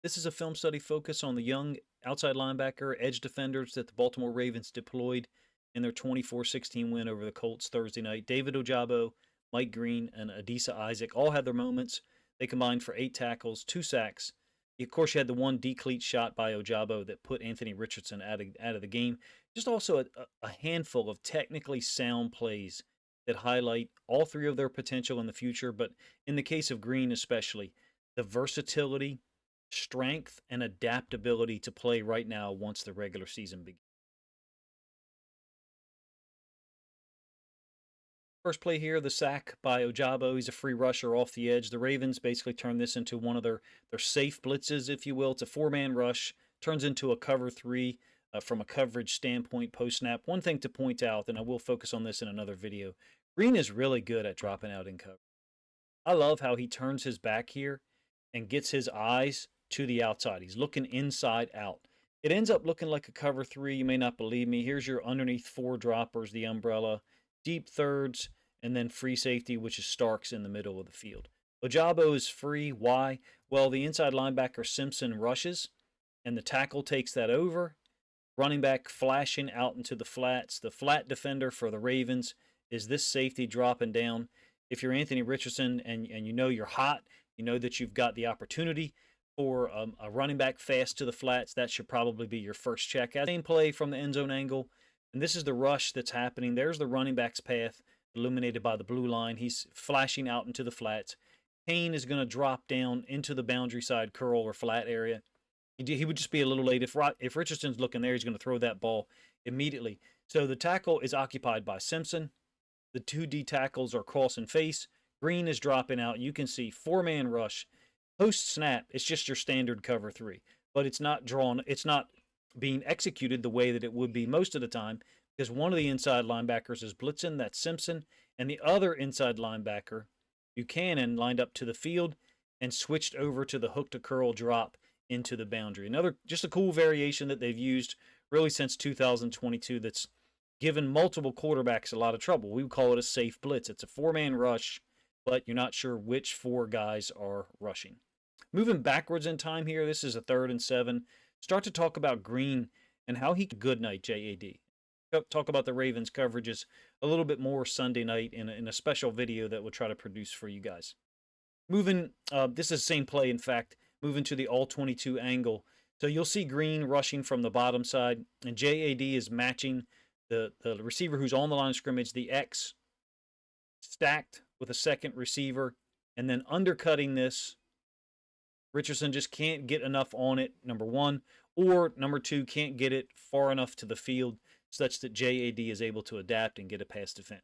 This is a film study focused on the young outside linebacker edge defenders that the Baltimore Ravens deployed in their 24-16 win over the Colts Thursday night. David Ojabo, Mike Green, and Adisa Isaac all had their moments. They combined for 8 tackles, 2 sacks. Of course, you had the one decleat shot by Ojabo that put Anthony Richardson out of the game. Just also a handful of technically sound plays that highlight all three of their potential in the future. But in the case of Green, especially, the versatility, strength, and adaptability to play right now once the regular season begins. First play here, the sack by Ojabo. He's a free rusher off the edge. The Ravens basically turned this into one of their safe blitzes, if you will. It's a 4-man rush, turns into a cover 3 from a coverage standpoint post snap. One thing to point out, and I will focus on this in another video, Green is really good at dropping out in cover. I love how he turns his back here and gets his eyes to the outside. He's looking inside out. It ends up looking like a cover 3. You may not believe me. Here's your underneath 4 droppers, the umbrella, deep thirds, and then free safety, which is Starks in the middle of the field. Ojabo is free. Why? Well, the inside linebacker Simpson rushes, and the tackle takes that over. Running back flashing out into the flats. The flat defender for the Ravens is this safety dropping down. If you're Anthony Richardson and you know you're hot, you know that you've got the opportunity for a running back fast to the flats, that should probably be your first check. Same play from the end zone angle, and this is the rush that's happening. There's the running back's path illuminated by the blue line. He's flashing out into the flats. Kane is going to drop down into the boundary side curl or flat area. He would just be a little late. If Richardson's looking there, he's going to throw that ball immediately. So the tackle is occupied by Simpson. The 2D tackles are cross and face. Green is dropping out. You can see 4-man rush. Post snap, it's just your standard cover 3. But it's not drawn. It's not being executed the way that it would be most of the time because one of the inside linebackers is blitzing. That's Simpson. And the other inside linebacker, Buchanan, lined up to the field and switched over to the hook to curl drop into the boundary. Another, just a cool variation that they've used really since 2022 that's given multiple quarterbacks a lot of trouble. We would call it a safe blitz. It's a 4-man rush, but you're not sure which 4 guys are rushing. Moving backwards in time here, this is a 3rd and 7. Start to talk about Green and how he good night JAD. Talk about the Ravens coverages a little bit more Sunday night in a special video that we'll try to produce for you guys. Moving, this is the same play, in fact, moving to the all-22 angle. So you'll see Green rushing from the bottom side, and JAD is matching the receiver who's on the line of scrimmage, the X, stacked with a second receiver, and then undercutting this. Richardson just can't get enough on it, number 1, or number 2, can't get it far enough to the field such that JAD is able to adapt and get a pass defense.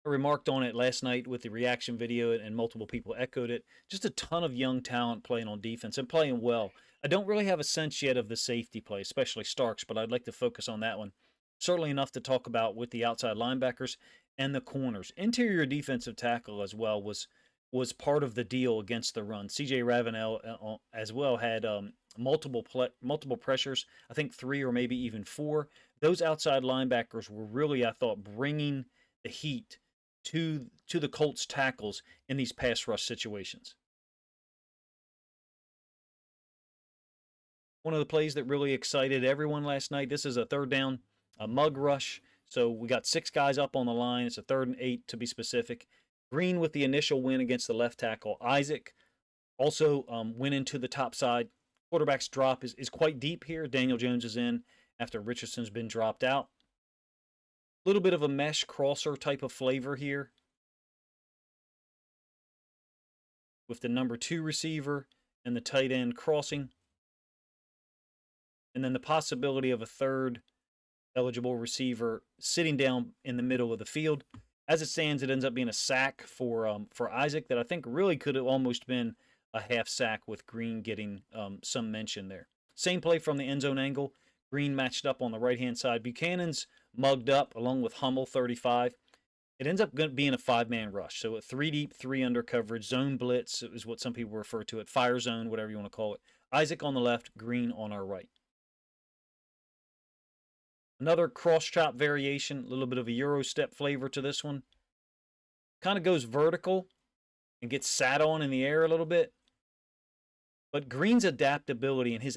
I remarked on it last night with the reaction video, and multiple people echoed it. Just a ton of young talent playing on defense and playing well. I don't really have a sense yet of the safety play, especially Starks, but I'd like to focus on that one. Certainly enough to talk about with the outside linebackers and the corners. Interior defensive tackle as well was part of the deal against the run. CJ Ravenel as well had multiple pressures, I think 3 or maybe even 4. Those outside linebackers were really, I thought, bringing the heat to the Colts tackles in these pass rush situations. One of the plays that really excited everyone last night, this is a 3rd down, a mug rush. So we got 6 guys up on the line. It's a 3rd and 8 to be specific. Green with the initial win against the left tackle. Isaac also went into the top side. Quarterback's drop is quite deep here. Daniel Jones is in after Richardson's been dropped out. Little bit of a mesh crosser type of flavor here with the number 2 receiver and the tight end crossing. And then the possibility of a 3rd eligible receiver sitting down in the middle of the field. As it stands, it ends up being a sack for Isaac that I think really could have almost been a half sack with Green getting some mention there. Same play from the end zone angle. Green matched up on the right-hand side. Buchanan's mugged up along with Hummel, 35. It ends up being a 5-man rush. So a 3 deep, 3 under coverage. Zone blitz is what some people refer to it. Fire zone, whatever you want to call it. Isaac on the left, Green on our right. Another cross chop variation, a little bit of a Euro step flavor to this one. Kind of goes vertical and gets sat on in the air a little bit. But Green's adaptability and his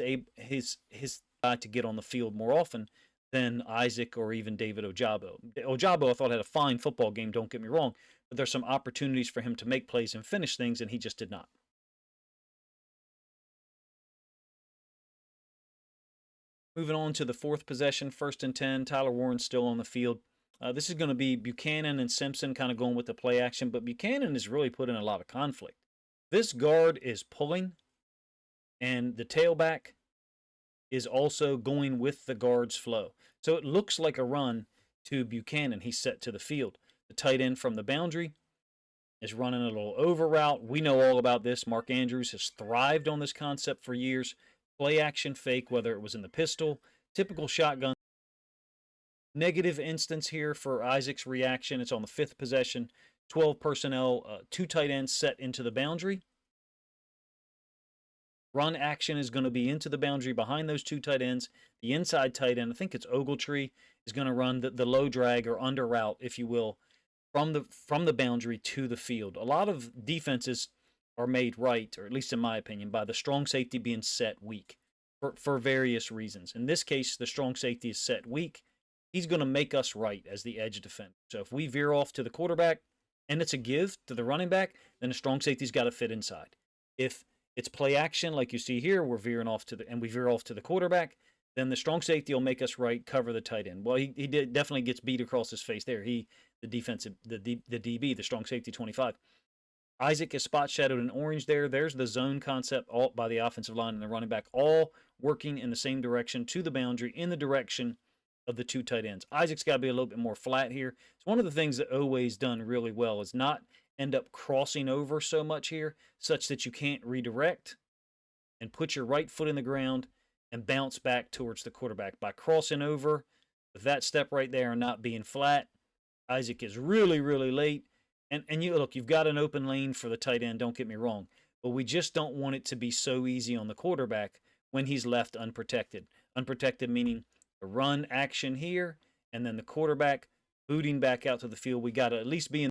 to get on the field more often than Isaac or even David Ojabo. Ojabo, I thought, had a fine football game, don't get me wrong, but there's some opportunities for him to make plays and finish things, and he just did not. Moving on to the fourth possession, 1st and 10. Tyler Warren's still on the field. This is going to be Buchanan and Simpson kind of going with the play action, but Buchanan is really put in a lot of conflict. This guard is pulling, and the tailback is also going with the guard's flow. So it looks like a run to Buchanan. He's set to the field. The tight end from the boundary is running a little over route. We know all about this. Mark Andrews has thrived on this concept for years. Play action fake, whether it was in the pistol, typical shotgun. Negative instance here for Isaac's reaction. It's on the 5th possession. 12 personnel, 2 tight ends set into the boundary. Run action is going to be into the boundary behind those 2 tight ends. The inside tight end, I think it's Ogletree, is going to run the low drag or under route, if you will, from the boundary to the field. A lot of defenses are made right, or at least in my opinion, by the strong safety being set weak for various reasons. In this case, the strong safety is set weak. He's going to make us right as the edge defender. So if we veer off to the quarterback and it's a give to the running back, then the strong safety's got to fit inside. If it's play action, like you see here, we veer off to the quarterback, then the strong safety will make us right, cover the tight end. Well, he definitely gets beat across his face there. The DB, the strong safety 25. Isaac is spot shadowed in orange there. There's the zone concept all by the offensive line and the running back, all working in the same direction to the boundary in the direction of the 2 tight ends. Isaac's got to be a little bit more flat here. It's one of the things that Oweh's done really well is not end up crossing over so much here such that you can't redirect and put your right foot in the ground and bounce back towards the quarterback. By crossing over with that step right there and not being flat, Isaac is really, really late. And you look, you've got an open lane for the tight end, don't get me wrong, but we just don't want it to be so easy on the quarterback when he's left unprotected. Unprotected meaning the run action here, and then the quarterback booting back out to the field. We got to at least be in.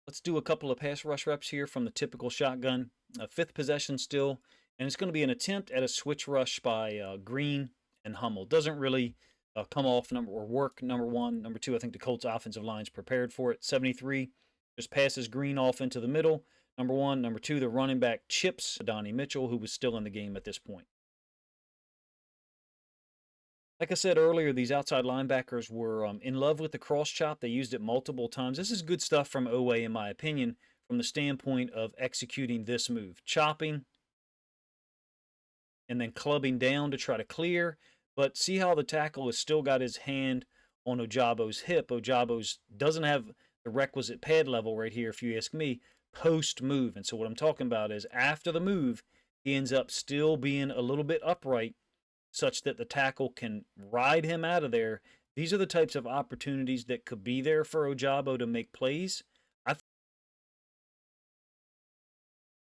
Let's do a couple of pass rush reps here from the typical shotgun. 5th possession still, and it's going to be an attempt at a switch rush by Green and Hummel. Doesn't really come off work, number 1. Number 2, I think the Colts offensive line's prepared for it. 73 just passes Green off into the middle. Number 1. Number 2, the running back chips Donnie Mitchell, who was still in the game at this point. Like I said earlier, these outside linebackers were in love with the cross chop. They used it multiple times. This is good stuff from Oweh, in my opinion, from the standpoint of executing this move. Chopping and then clubbing down to try to clear. But see how the tackle has still got his hand on Ojabo's hip. Ojabo's doesn't have the requisite pad level right here, if you ask me, post-move. And so what I'm talking about is after the move, he ends up still being a little bit upright such that the tackle can ride him out of there. These are the types of opportunities that could be there for Ojabo to make plays.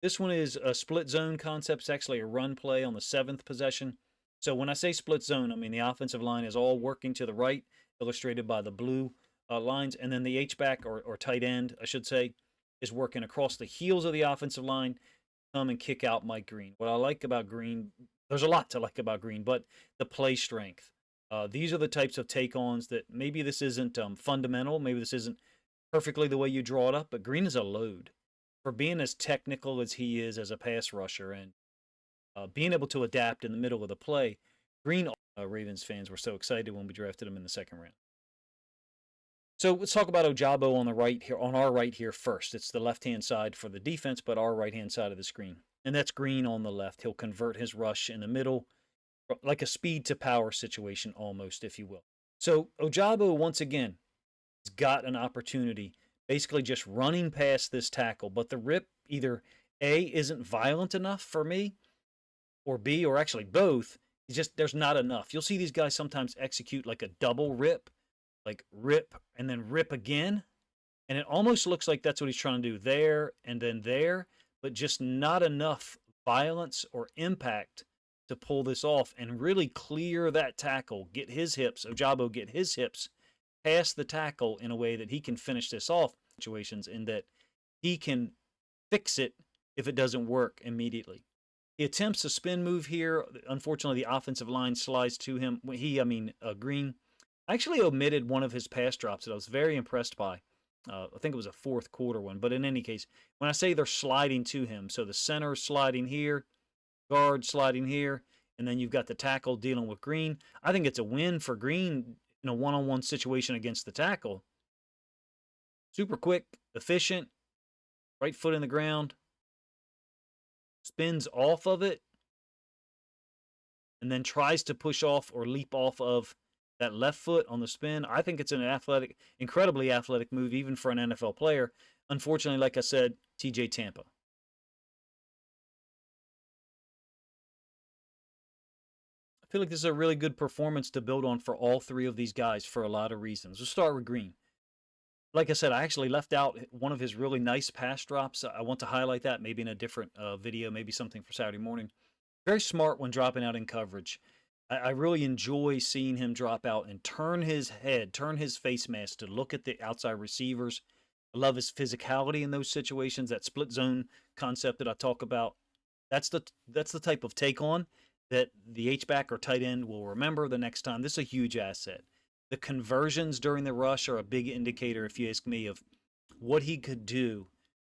This one is a split zone concept. It's actually a run play on the 7th possession. So when I say split zone, I mean the offensive line is all working to the right, illustrated by the blue lines, and then the H-back or tight end, I should say, is working across the heels of the offensive line, come and kick out Mike Green. What I like about Green, there's a lot to like about Green, but the play strength. These are the types of take-ons that maybe this isn't fundamental, maybe this isn't perfectly the way you draw it up, but Green is a load. For being as technical as he is as a pass rusher and being able to adapt in the middle of the play, Green, Ravens fans were so excited when we drafted him in the 2nd round. So let's talk about Ojabo on the right here, on our right here first. It's the left-hand side for the defense, but our right-hand side of the screen. And that's Green on the left. He'll convert his rush in the middle, like a speed to power situation almost, if you will. So Ojabo, once again, has got an opportunity, basically just running past this tackle, but the rip either A, isn't violent enough for me, or B, or actually both, there's not enough. You'll see these guys sometimes execute like a double rip, like rip and then rip again. And it almost looks like that's what he's trying to do there and then there, but just not enough violence or impact to pull this off and really clear that tackle, get his hips, Ojabo get his hips past the tackle in a way that he can finish this off situations, in that he can fix it if it doesn't work immediately. He attempts a spin move here. Unfortunately, the offensive line slides to him. Green actually omitted one of his pass drops that I was very impressed by. I think it was a fourth quarter one. But in any case, when I say they're sliding to him, so the center sliding here, guard sliding here, and then you've got the tackle dealing with Green. I think it's a win for Green in a one-on-one situation against the tackle. Super quick, efficient, right foot in the ground, spins off of it, and then tries to push off or leap off of that left foot on the spin. I think it's an incredibly athletic move, even for an NFL player. Unfortunately, like I said, TJ Tampa. I feel like this is a really good performance to build on for all three of these guys for a lot of reasons. Let's start with Green. Like I said, I actually left out one of his really nice pass drops. I want to highlight that maybe in a different video, maybe something for Saturday morning. Very smart when dropping out in coverage. I really enjoy seeing him drop out and turn his head, turn his face mask to look at the outside receivers. I love his physicality in those situations, that split zone concept that I talk about. That's the type of take on that the H-back or tight end will remember the next time. This is a huge asset. The conversions during the rush are a big indicator, if you ask me, of what he could do,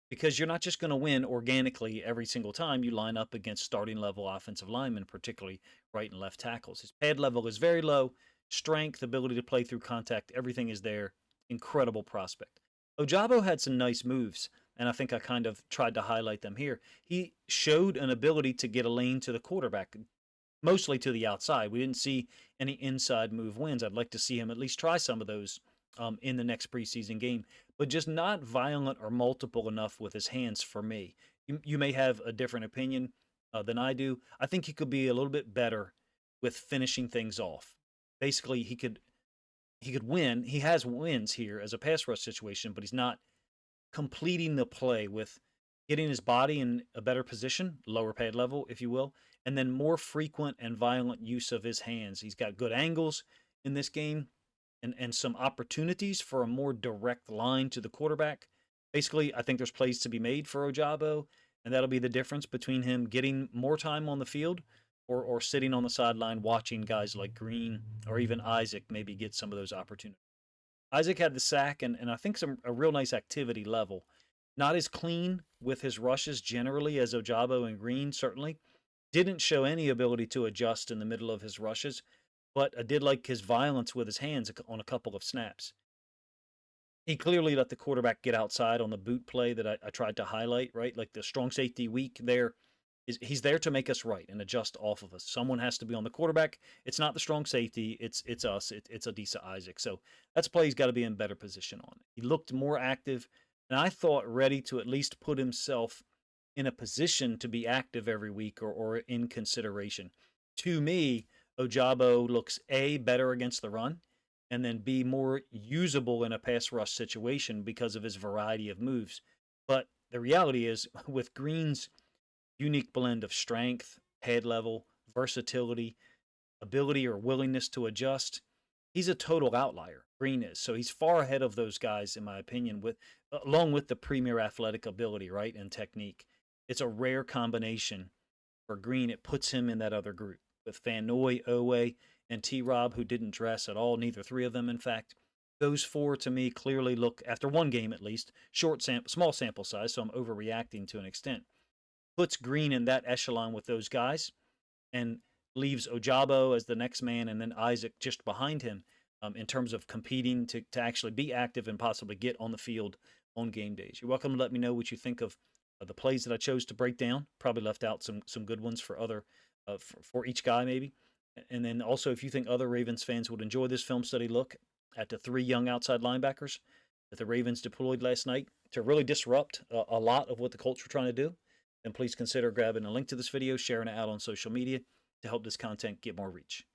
because you're not just going to win organically every single time you line up against starting level offensive linemen, particularly right and left tackles. His pad level is very low. Strength, ability to play through contact, everything is there. Incredible prospect. Ojabo had some nice moves, and I think I kind of tried to highlight them here. He showed an ability to get a lane to the quarterback, mostly to the outside. We didn't see any inside move wins. I'd like to see him at least try some of those in the next preseason game, but just not violent or multiple enough with his hands for me. You may have a different opinion than I do. I think he could be a little bit better with finishing things off. Basically, he could win. He has wins here as a pass rush situation, but he's not completing the play with getting his body in a better position, lower pad level, if you will, and then more frequent and violent use of his hands. He's got good angles in this game, and some opportunities for a more direct line to the quarterback. Basically, I think there's plays to be made for Ojabo, and that'll be the difference between him getting more time on the field or sitting on the sideline watching guys like Green or even Isaac maybe get some of those opportunities. Isaac had the sack and I think a real nice activity level. Not as clean with his rushes generally as Ojabo and Green, certainly. Didn't show any ability to adjust in the middle of his rushes, but I did like his violence with his hands on a couple of snaps. He clearly let the quarterback get outside on the boot play that I tried to highlight, right? Like the strong safety weak there. He's there to make us right and adjust off of us. Someone has to be on the quarterback. It's not the strong safety. It's us. It's Adisa Isaac. So that's play he's got to be in better position on. He looked more active, and I thought ready to at least put himself in a position to be active every week or in consideration. To me, Ojabo looks A, better against the run, and then B, more usable in a pass rush situation because of his variety of moves. But the reality is, with Green's unique blend of strength, head level, versatility, ability or willingness to adjust, he's a total outlier. Green is. So he's far ahead of those guys, in my opinion, along with the premier athletic ability, right, and technique. It's a rare combination for Green. It puts him in that other group with Van Noy, Owe, and T-Rob, who didn't dress at all, neither three of them, in fact. Those four, to me, clearly look, after one game at least, small sample size, so I'm overreacting to an extent, puts Green in that echelon with those guys and leaves Ojabo as the next man and then Isaac just behind him in terms of competing to actually be active and possibly get on the field on game days. You're welcome to let me know what you think of the plays that I chose to break down. Probably left out some good ones for other for each guy maybe. And then also, if you think other Ravens fans would enjoy this film study look at the three young outside linebackers that the Ravens deployed last night to really disrupt a lot of what the Colts were trying to do, then please consider grabbing a link to this video, sharing it out on social media to help this content get more reach.